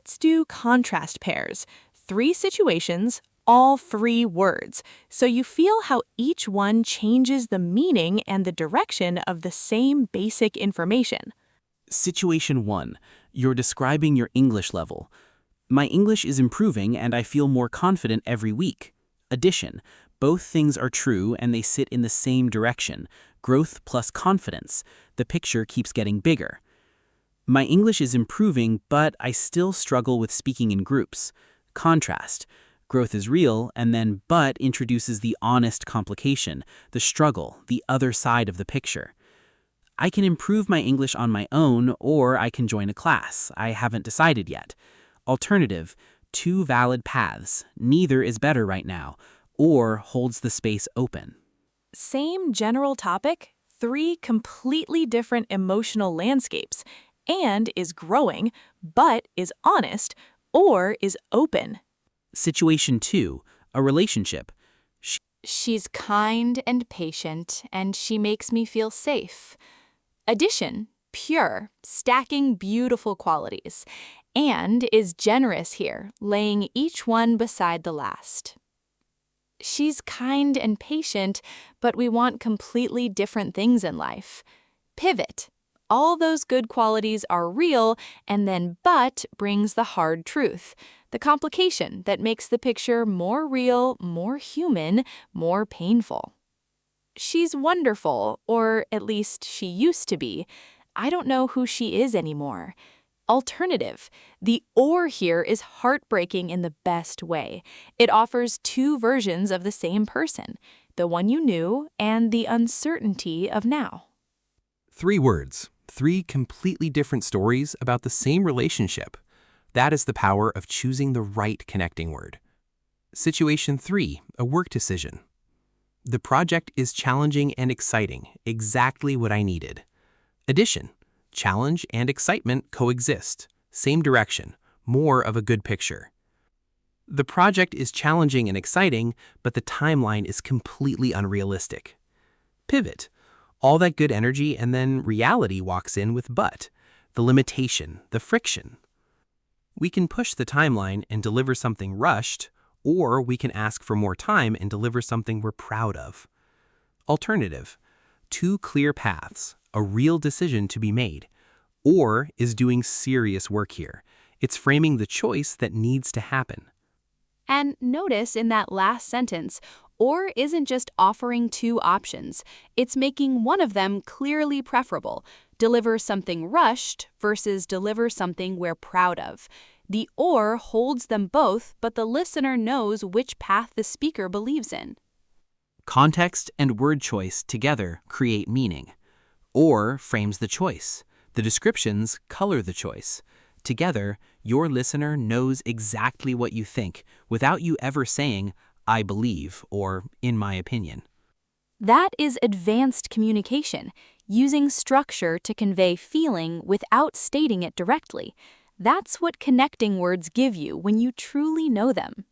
Let's do contrast pairs. 3 situations, all 3 words, so you feel how each one changes the meaning and the direction of the same basic information. Situation 1. You're describing your English level. My English is improving and I feel more confident every week. Addition. Both things are true and they sit in the same direction. Growth plus confidence. The picture keeps getting bigger. My English is improving, but I still struggle with speaking in groups. Contrast. Growth is real, and then but introduces the honest complication, the struggle, the other side of the picture. I can improve my English on my own, or I can join a class. I haven't decided yet. Alternative. 2 valid paths. Neither is better right now, or holds the space open. Same general topic, 3 completely different emotional landscapes, and is growing, but is honest, or is open. Situation 2. A relationship. She's kind and patient, and she makes me feel safe. Addition, pure, stacking beautiful qualities, and is generous here, laying each one beside the last. She's kind and patient, but we want completely different things in life. Pivot. All those good qualities are real, and then but brings the hard truth, the complication that makes the picture more real, more human, more painful. She's wonderful, or at least she used to be. I don't know who she is anymore. Alternative. The or here is heartbreaking in the best way. It offers 2 versions of the same person, the one you knew and the uncertainty of now. 3 words, 3 completely different stories about the same relationship. That is the power of choosing the right connecting word. Situation 3, a work decision. The project is challenging and exciting, exactly what I needed. Addition. Challenge and excitement coexist. Same direction, more of a good picture. The project is challenging and exciting, but the timeline is completely unrealistic. Pivot. All that good energy and then reality walks in with but, the limitation, the friction. We can push the timeline and deliver something rushed, or we can ask for more time and deliver something we're proud of. Alternative. 2 clear paths, a real decision to be made, or is doing serious work here. It's framing the choice that needs to happen. And notice in that last sentence, or isn't just offering 2 options. It's making one of them clearly preferable. Deliver something rushed versus deliver something we're proud of. The or holds them both, but the listener knows which path the speaker believes in. Context and word choice together create meaning. Or frames the choice. The descriptions color the choice. Together, your listener knows exactly what you think without you ever saying, I believe, or in my opinion. That is advanced communication, using structure to convey feeling without stating it directly. That's what connecting words give you when you truly know them.